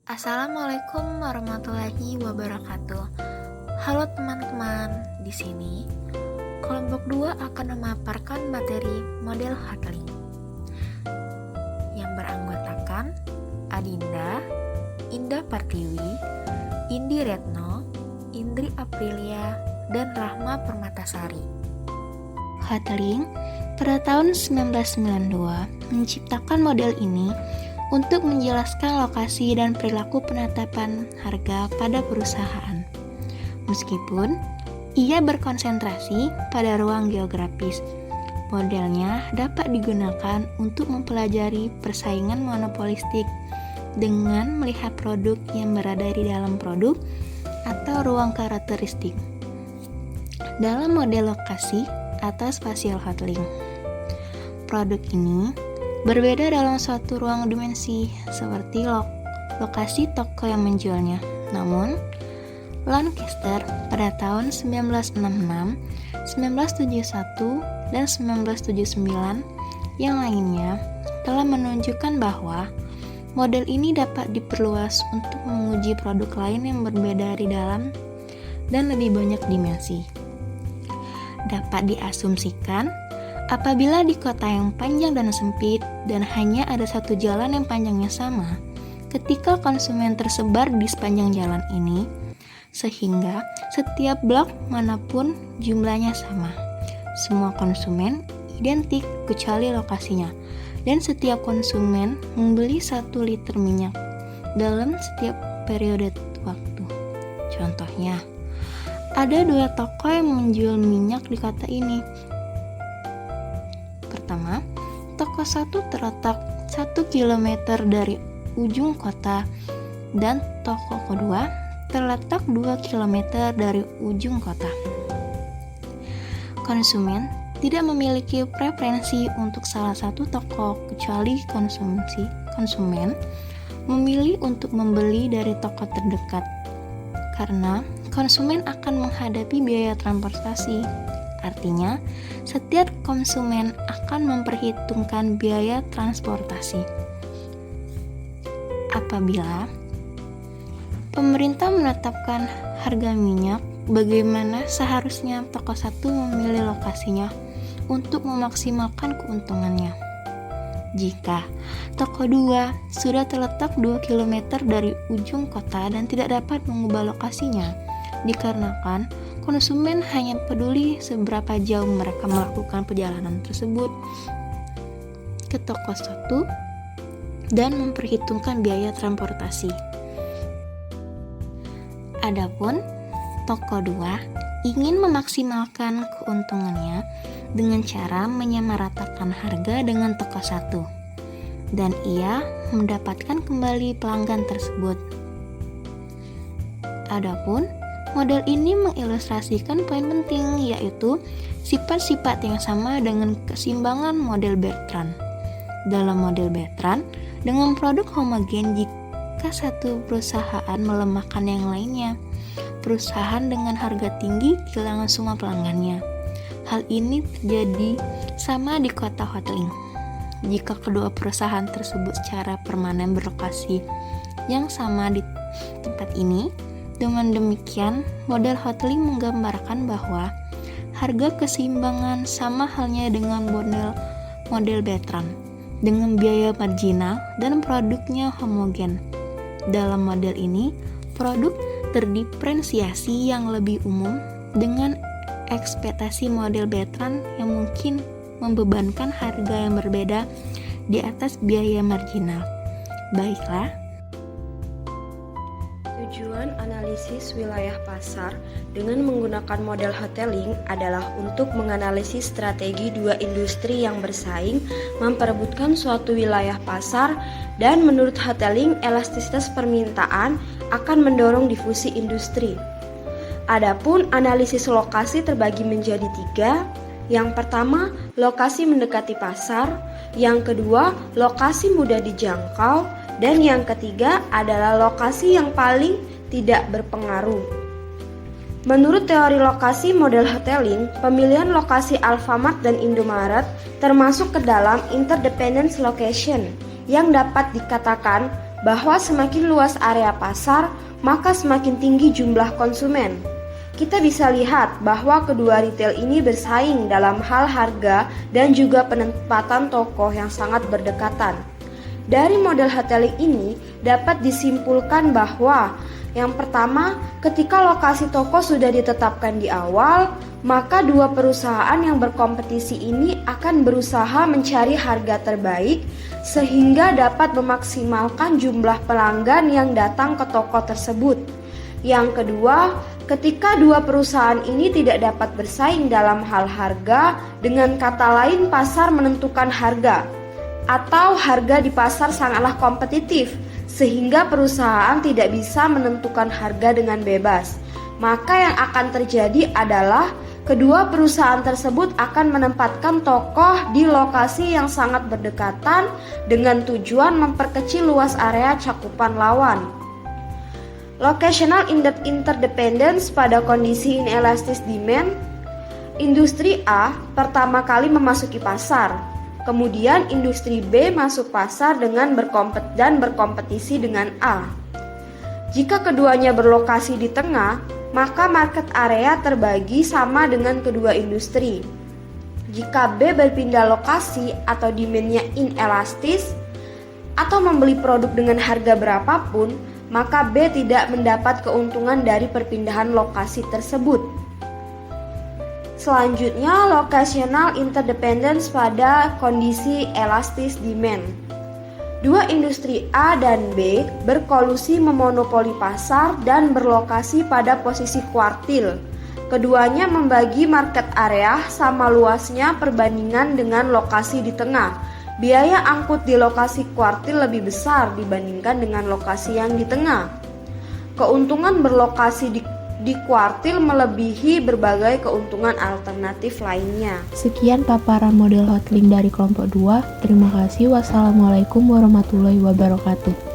Assalamualaikum warahmatullahi wabarakatuh. Halo teman-teman, di sini kelompok 2 akan memaparkan materi model Hartley yang beranggotakan Adinda, Indah Partiwi, Indi Retno, Indri Aprilia, dan Rahma Permatasari. Hartley pada tahun 1992 menciptakan model ini untuk menjelaskan lokasi dan perilaku penetapan harga pada perusahaan. Meskipun ia berkonsentrasi pada ruang geografis, modelnya dapat digunakan untuk mempelajari persaingan monopolistik dengan melihat produk yang berada di dalam produk atau ruang karakteristik. Dalam model lokasi atau spatial Hartley, produk ini berbeda dalam suatu ruang dimensi seperti lokasi toko yang menjualnya. Namun, Lancaster pada tahun 1966, 1971, dan 1979 yang lainnya telah menunjukkan bahwa model ini dapat diperluas untuk menguji produk lain yang berbeda di dalam dan lebih banyak dimensi. Dapat diasumsikan apabila di kota yang panjang dan sempit dan hanya ada satu jalan yang panjangnya sama, ketika konsumen tersebar di sepanjang jalan ini, sehingga setiap blok manapun jumlahnya sama, semua konsumen identik kecuali lokasinya, dan setiap konsumen membeli 1 liter minyak dalam setiap periode waktu. Contohnya, ada 2 toko yang menjual minyak di kota ini. Pertama, toko 1 terletak 1 km dari ujung kota dan toko kedua terletak 2 km dari ujung kota. Konsumen tidak memiliki preferensi untuk salah satu toko kecuali konsumen memilih untuk membeli dari toko terdekat karena konsumen akan menghadapi biaya transportasi. Artinya, setiap konsumen akan memperhitungkan biaya transportasi. Apabila pemerintah menetapkan harga minyak, bagaimana seharusnya toko 1 memilih lokasinya untuk memaksimalkan keuntungannya? Jika toko 2 sudah terletak 2 km dari ujung kota dan tidak dapat mengubah lokasinya, dikarenakan konsumen hanya peduli seberapa jauh mereka melakukan perjalanan tersebut ke toko 1 dan memperhitungkan biaya transportasi. Adapun toko 2 ingin memaksimalkan keuntungannya dengan cara menyamaratakan harga dengan toko 1 dan ia mendapatkan kembali pelanggan tersebut. Adapun model ini mengilustrasikan poin penting, yaitu sifat-sifat yang sama dengan keseimbangan model Bertrand. Dalam model Bertrand, dengan produk homogen, jika satu perusahaan melemahkan yang lainnya, perusahaan dengan harga tinggi kehilangan semua pelanggannya. Hal ini terjadi sama di kota Hartley. Jika kedua perusahaan tersebut secara permanen berlokasi yang sama di tempat ini, dengan demikian, model Hartley menggambarkan bahwa harga keseimbangan sama halnya dengan model Bertrand, dengan biaya marginal dan produknya homogen. Dalam model ini, produk terdiferensiasi yang lebih umum dengan ekspektasi model Bertrand yang mungkin membebankan harga yang berbeda di atas biaya marginal. Baiklah, tujuan analisis wilayah pasar dengan menggunakan model Hartley adalah untuk menganalisis strategi 2 industri yang bersaing memperebutkan suatu wilayah pasar, dan menurut Hartley, elastisitas permintaan akan mendorong difusi industri. Adapun analisis lokasi terbagi menjadi 3. Yang pertama, lokasi mendekati pasar. Yang kedua, lokasi mudah dijangkau. Dan yang ketiga adalah lokasi yang paling tidak berpengaruh. Menurut teori lokasi model Hartley, pemilihan lokasi Alfamart dan Indomaret termasuk ke dalam interdependence location yang dapat dikatakan bahwa semakin luas area pasar, maka semakin tinggi jumlah konsumen. Kita bisa lihat bahwa kedua retail ini bersaing dalam hal harga dan juga penempatan toko yang sangat berdekatan. Dari model hoteling ini dapat disimpulkan bahwa yang pertama, ketika lokasi toko sudah ditetapkan di awal, maka dua perusahaan yang berkompetisi ini akan berusaha mencari harga terbaik sehingga dapat memaksimalkan jumlah pelanggan yang datang ke toko tersebut. Yang kedua, ketika dua perusahaan ini tidak dapat bersaing dalam hal harga, dengan kata lain pasar menentukan harga, atau harga di pasar sangatlah kompetitif sehingga perusahaan tidak bisa menentukan harga dengan bebas. Maka yang akan terjadi adalah kedua perusahaan tersebut akan menempatkan toko di lokasi yang sangat berdekatan dengan tujuan memperkecil luas area cakupan lawan. Locational interdependence pada kondisi inelastis demand. Industri A pertama kali memasuki pasar. Kemudian industri B masuk pasar dengan berkompetisi dengan A. Jika keduanya berlokasi di tengah, maka market area terbagi sama dengan kedua industri. Jika B berpindah lokasi atau demand-nya inelastis atau membeli produk dengan harga berapapun, maka B tidak mendapat keuntungan dari perpindahan lokasi tersebut. Selanjutnya, locational interdependence pada kondisi elastis demand. Dua industri A dan B berkolusi memonopoli pasar dan berlokasi pada posisi kuartil. Keduanya membagi market area sama luasnya perbandingan dengan lokasi di tengah. Biaya angkut di lokasi kuartil lebih besar dibandingkan dengan lokasi yang di tengah. Keuntungan berlokasi di kuartil melebihi berbagai keuntungan alternatif lainnya. Sekian paparan model hotlink dari kelompok 2. Terima kasih. Wassalamualaikum warahmatullahi wabarakatuh.